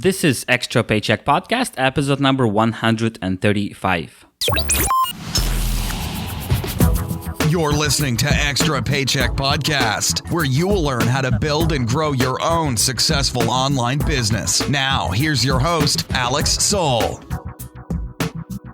This is Extra Paycheck Podcast, episode number 135. You're listening to Extra Paycheck Podcast, where you will learn how to build and grow your own successful online business. Now, here's your host, Alex Soul.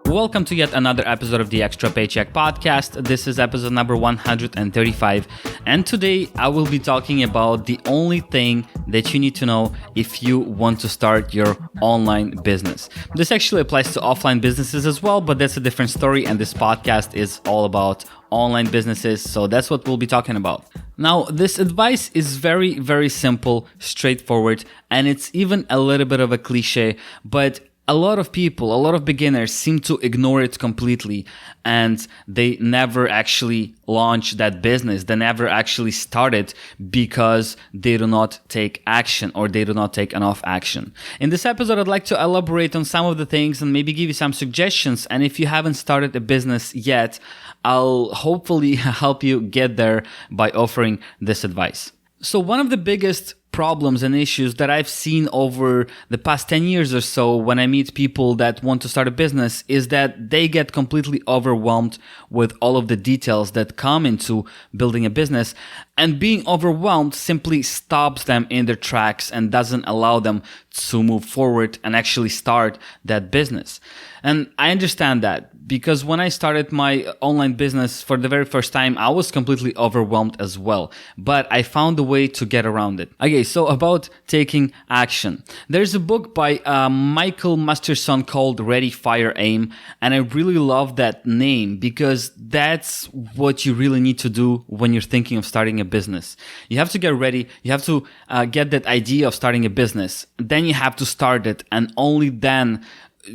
Welcome to yet another episode of the Extra Paycheck Podcast. This is episode number 135. And today I will be talking about the only thing that you need to know if you want to start your online business. This actually applies to offline businesses as well, but that's a different story. And this podcast is all about online businesses. So that's what we'll be talking about. Now, this advice is very, very simple, straightforward, and it's even a little bit of a cliche, but a lot of people, a lot of beginners seem to ignore it completely, and they never actually launch that business. They never actually start it because they do not take action, or they do not take enough action. In this episode, I'd like to elaborate on some of the things and maybe give you some suggestions. And if you haven't started a business yet, I'll hopefully help you get there by offering this advice. So one of the biggest problems and issues that I've seen over the past 10 years or so when I meet people that want to start a business is that they get completely overwhelmed with all of the details that come into building a business, and being overwhelmed simply stops them in their tracks and doesn't allow them to move forward and actually start that business. And I understand that, because when I started my online business for the very first time, I was completely overwhelmed as well. But I found a way to get around it. Okay, so about taking action. There's a book by Michael Masterson called Ready, Fire, Aim. And I really love that name because that's what you really need to do when you're thinking of starting a business. You have to get ready. You have to get that idea of starting a business. Then you have to start it. And only then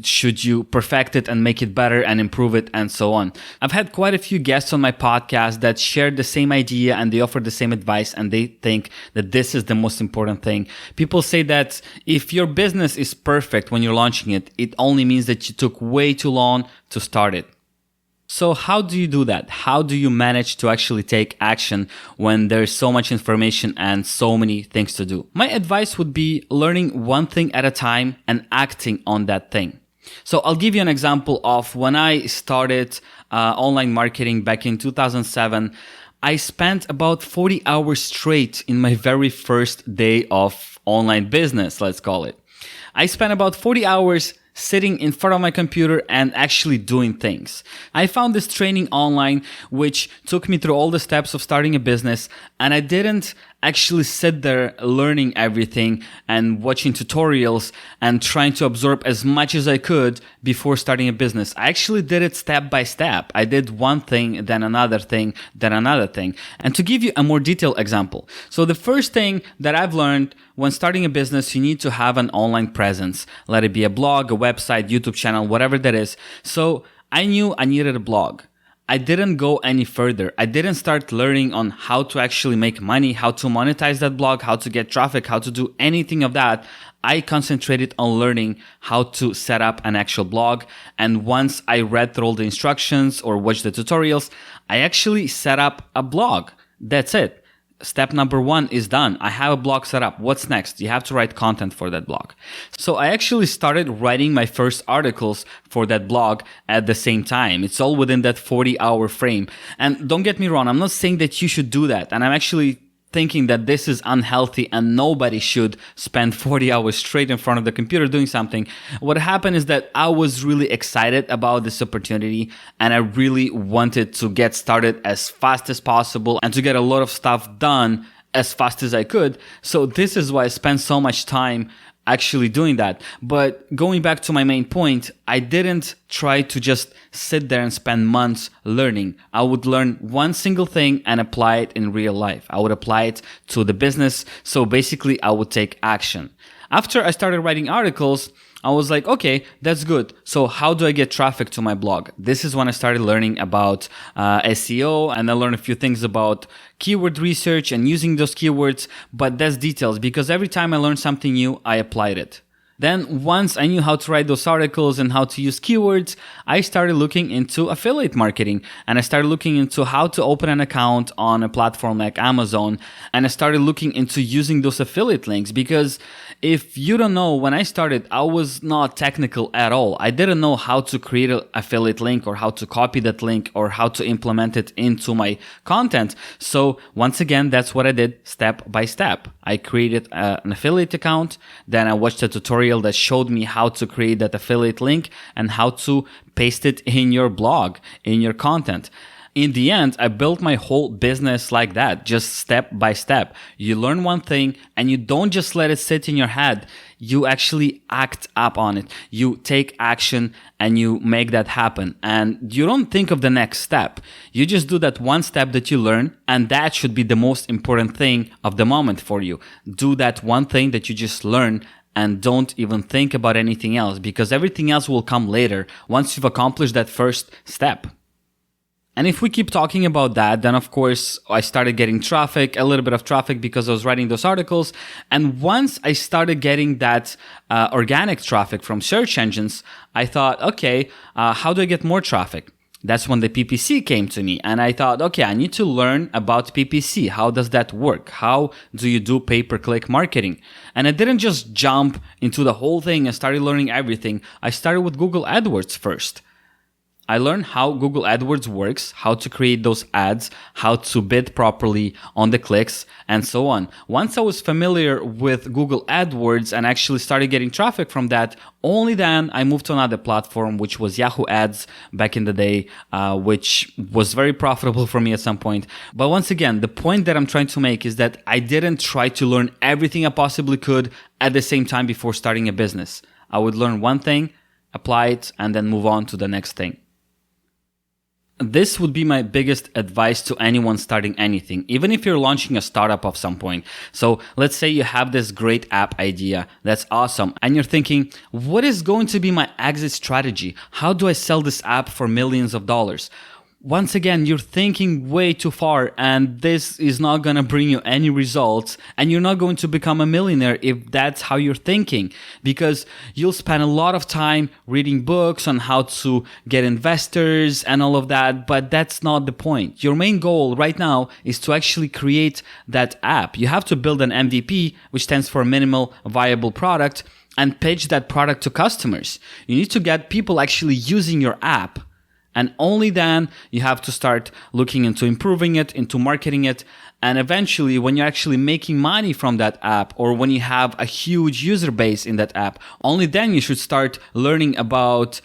should you perfect it and make it better and improve it and so on. I've had quite a few guests on my podcast that shared the same idea and they offer the same advice, and they think that this is the most important thing. People say that if your business is perfect when you're launching it, it only means that you took way too long to start it. So how do you do that? How do you manage to actually take action when there's so much information and so many things to do? My advice would be learning one thing at a time and acting on that thing. So I'll give you an example of when I started online marketing back in 2007. I spent about 40 hours straight in my very first day of online business, let's call it. I spent about 40 hours sitting in front of my computer and actually doing things. I found this training online, which took me through all the steps of starting a business, and I didn't actually sit there learning everything and watching tutorials and trying to absorb as much as I could before starting a business. I actually did it step by step. I did one thing, then another thing, then another thing. And to give you a more detailed example, so the first thing that I've learned when starting a business, you need to have an online presence. Let it be a blog, a website, YouTube channel, whatever that is. So I knew I needed a blog. I didn't go any further. I didn't start learning on how to actually make money, how to monetize that blog, how to get traffic, how to do anything of that. I concentrated on learning how to set up an actual blog. And once I read through all the instructions or watched the tutorials, I actually set up a blog. That's it. Step number 1 is done. I have a blog set up. What's next? You have to write content for that blog. So I actually started writing my first articles for that blog at the same time. It's all within that 40-hour frame. And don't get me wrong, I'm not saying that you should do that. And I'm actually thinking that this is unhealthy and nobody should spend 40 hours straight in front of the computer doing something. What happened is that I was really excited about this opportunity and I really wanted to get started as fast as possible and to get a lot of stuff done as fast as I could. So this is why I spent so much time actually doing that. But going back to my main point, I didn't try to just sit there and spend months learning. I would learn one single thing and apply it in real life. I would apply it to the business. So basically, I would take action. After I started writing articles, I was like, okay, that's good. So how do I get traffic to my blog? This is when I started learning about SEO, and I learned a few things about keyword research and using those keywords, but that's details because every time I learned something new, I applied it. Then once I knew how to write those articles and how to use keywords, I started looking into affiliate marketing, and I started looking into how to open an account on a platform like Amazon, and I started looking into using those affiliate links, because if you don't know, when I started, I was not technical at all. I didn't know how to create an affiliate link or how to copy that link or how to implement it into my content. So once again, that's what I did step by step. I created an affiliate account. Then I watched a tutorial that showed me how to create that affiliate link and how to paste it in your blog, in your content. In the end, I built my whole business like that, just step by step. You learn one thing and you don't just let it sit in your head. You actually act up on it. You take action and you make that happen. And you don't think of the next step. You just do that one step that you learn, and that should be the most important thing of the moment for you. Do that one thing that you just learn, and don't even think about anything else, because everything else will come later once you've accomplished that first step. And if we keep talking about that, then of course I started getting traffic, a little bit of traffic, because I was writing those articles. And once I started getting that organic traffic from search engines, I thought, okay, how do I get more traffic? That's when the PPC came to me, and I thought, okay, I need to learn about PPC. How does that work? How do you do pay-per-click marketing? And I didn't just jump into the whole thing and started learning everything. I started with Google AdWords first. I learned how Google AdWords works, how to create those ads, how to bid properly on the clicks, and so on. Once I was familiar with Google AdWords and actually started getting traffic from that, only then I moved to another platform, which was Yahoo Ads back in the day, which was very profitable for me at some point. But once again, the point that I'm trying to make is that I didn't try to learn everything I possibly could at the same time before starting a business. I would learn one thing, apply it, and then move on to the next thing. This would be my biggest advice to anyone starting anything, even if you're launching a startup of some point. So let's say you have this great app idea. That's awesome. And you're thinking, what is going to be my exit strategy? How do I sell this app for millions of dollars? Once again, you're thinking way too far, and this is not going to bring you any results, and you're not going to become a millionaire if that's how you're thinking, because you'll spend a lot of time reading books on how to get investors and all of that, but that's not the point. Your main goal right now is to actually create that app. You have to build an MVP, which stands for minimal viable product, and pitch that product to customers. You need to get people actually using your app. And only then you have to start looking into improving it, into marketing it. And eventually, when you're actually making money from that app, or when you have a huge user base in that app, only then you should start learning about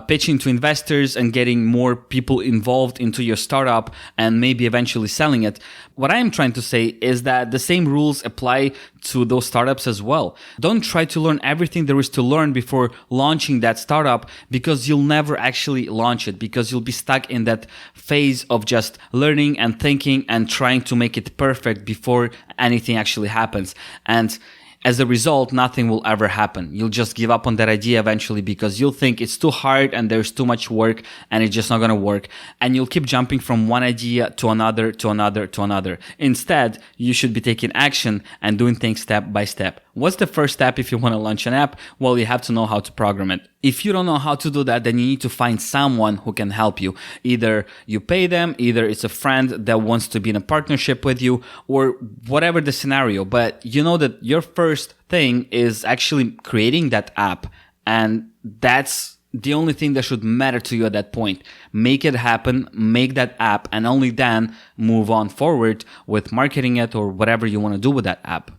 pitching to investors and getting more people involved into your startup and maybe eventually selling it. What I am trying to say is that the same rules apply to those startups as well. Don't try to learn everything there is to learn before launching that startup, because you'll never actually launch it, because you'll be stuck in that phase of just learning and thinking and trying to make it perfect before anything actually happens. And as a result, nothing will ever happen. You'll just give up on that idea eventually, because you'll think it's too hard and there's too much work and it's just not going to work. And you'll keep jumping from one idea to another, to another, to another. Instead, you should be taking action and doing things step by step. What's the first step if you want to launch an app? Well, you have to know how to program it. If you don't know how to do that, then you need to find someone who can help you. Either you pay them, either it's a friend that wants to be in a partnership with you, or whatever the scenario. But you know that your first thing is actually creating that app. And that's the only thing that should matter to you at that point. Make it happen, make that app, and only then move on forward with marketing it or whatever you want to do with that app.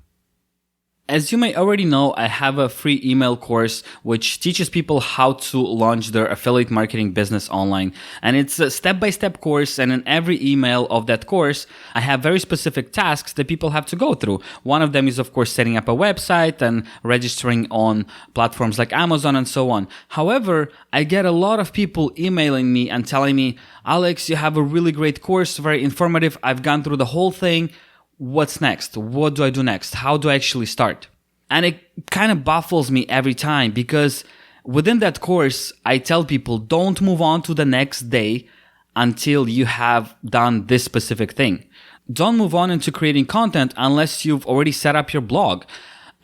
As you may already know, I have a free email course which teaches people how to launch their affiliate marketing business online. And it's a step-by-step course, and in every email of that course, I have very specific tasks that people have to go through. One of them is, of course, setting up a website and registering on platforms like Amazon and so on. However, I get a lot of people emailing me and telling me, Alex, you have a really great course, very informative. I've gone through the whole thing. What's next? What do I do next? How do I actually start? And it kind of baffles me every time, because within that course, I tell people don't move on to the next day until you have done this specific thing. Don't move on into creating content unless you've already set up your blog.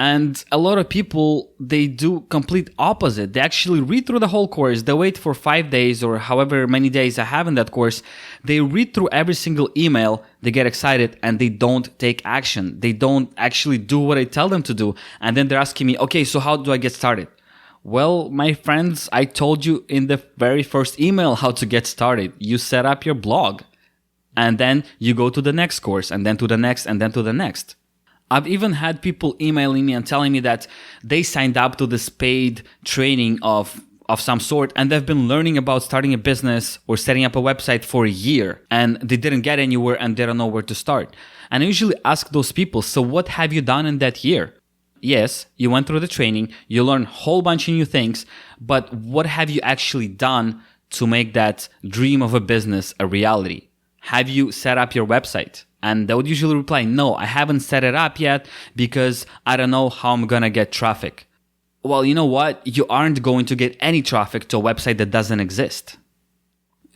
And a lot of people, they do complete opposite. They actually read through the whole course. They wait for 5 days or however many days I have in that course. They read through every single email. They get excited and they don't take action. They don't actually do what I tell them to do. And then they're asking me, okay, so how do I get started? Well, my friends, I told you in the very first email how to get started. You set up your blog and then you go to the next course and then to the next and then to the next. I've even had people emailing me and telling me that they signed up to this paid training of some sort and they've been learning about starting a business or setting up a website for a year and they didn't get anywhere and they don't know where to start. And I usually ask those people, so what have you done in that year? Yes, you went through the training, you learned a whole bunch of new things, but what have you actually done to make that dream of a business a reality? Have you set up your website? And they would usually reply, no, I haven't set it up yet because I don't know how I'm going to get traffic. Well, you know what? You aren't going to get any traffic to a website that doesn't exist.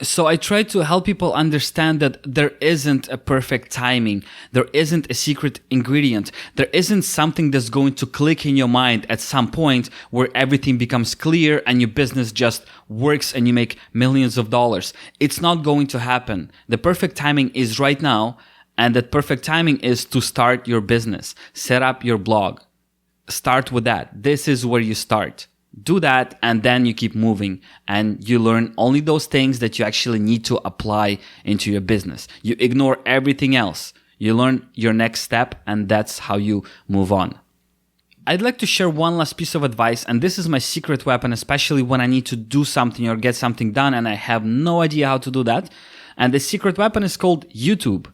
So I try to help people understand that there isn't a perfect timing. There isn't a secret ingredient. There isn't something that's going to click in your mind at some point where everything becomes clear and your business just works and you make millions of dollars. It's not going to happen. The perfect timing is right now. And that perfect timing is to start your business. Set up your blog. Start with that. This is where you start. Do that and then you keep moving and you learn only those things that you actually need to apply into your business. You ignore everything else. You learn your next step and that's how you move on. I'd like to share one last piece of advice, and this is my secret weapon, especially when I need to do something or get something done and I have no idea how to do that. And the secret weapon is called YouTube.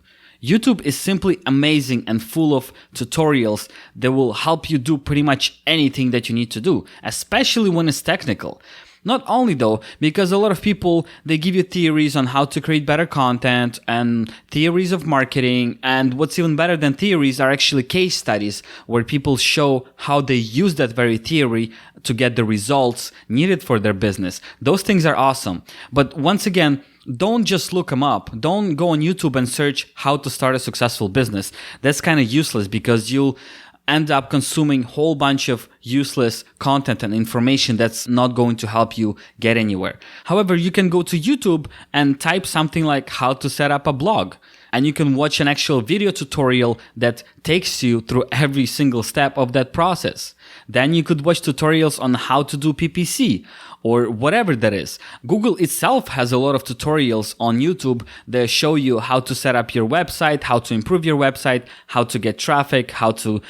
YouTube is simply amazing and full of tutorials that will help you do pretty much anything that you need to do, especially when it's technical. Not only though, because a lot of people, they give you theories on how to create better content and theories of marketing. And what's even better than theories are actually case studies where people show how they use that very theory to get the results needed for their business. Those things are awesome. But once again, don't just look them up. Don't go on YouTube and search how to start a successful business. That's kind of useless because you'll end up consuming a whole bunch of useless content and information that's not going to help you get anywhere. However, you can go to YouTube and type something like how to set up a blog. And you can watch an actual video tutorial that takes you through every single step of that process. Then you could watch tutorials on how to do PPC or whatever that is. Google itself has a lot of tutorials on YouTube that show you how to set up your website, how to improve your website, how to get traffic, how to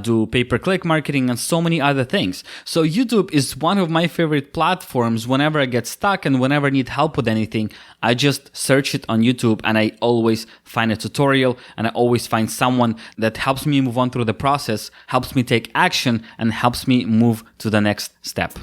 do pay-per-click marketing, and so many other things. So YouTube is one of my favorite platforms. Whenever I get stuck and whenever I need help with anything, I just search it on YouTube and I always find a tutorial and I always find someone that helps me move on through the process, helps me take action, and helps me move to the next step.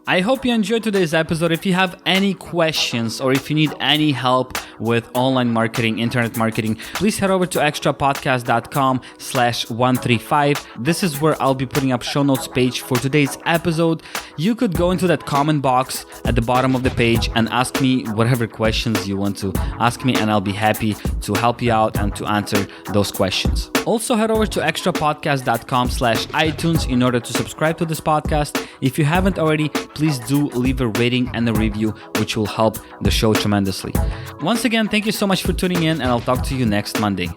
I hope you enjoyed today's episode. If you have any questions or if you need any help with online marketing, internet marketing, please head over to extrapodcast.com/135. This is where I'll be putting up show notes page for today's episode. You could go into that comment box at the bottom of the page and ask me whatever questions you want to ask me, and I'll be happy to help you out and to answer those questions. Also, head over to extrapodcast.com/iTunes in order to subscribe to this podcast. If you haven't already, please do leave a rating and a review, which will help the show tremendously. Once again, thank you so much for tuning in, and I'll talk to you next Monday.